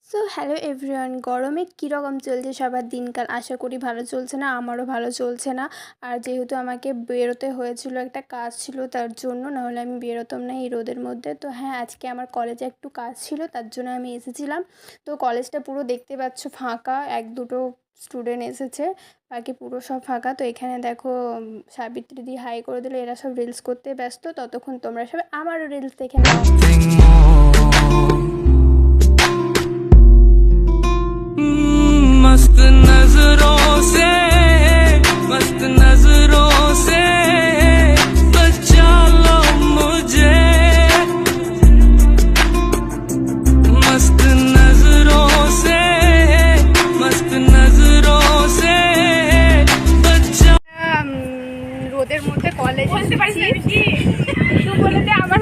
So hello everyone, গরমে কীরকম চলছে সবার দিনকাল? আশা করি ভালো চলছে না, আমারও ভালো চলছে না। আর যেহেতু আমাকে বেরোতে হয়েছিল, একটা কাজ ছিল তার জন্য, নাহলে আমি বেরোতাম না এই রোদের মধ্যে। তো হ্যাঁ, আজকে আমার কলেজে একটু কাজ ছিল, তার জন্য আমি এসেছিলাম। তো কলেজটা পুরো দেখতে পাচ্ছ ফাঁকা, এক দুটো স্টুডেন্ট এসেছে, বাকি পুরো সব ফাঁকা। তো এখানে দেখো সাবিত্রী দি হাই করে দিলে, এরা সব রিলস করতে ব্যস্ত। ততক্ষণ তোমরা সব আমারও রিলস দেখে নাও। मस्त नजरों से बचा लो मुझे। मस्त नजरों से রোদের মধ্যে কলেজ বলতে পারছি কি বলে আমার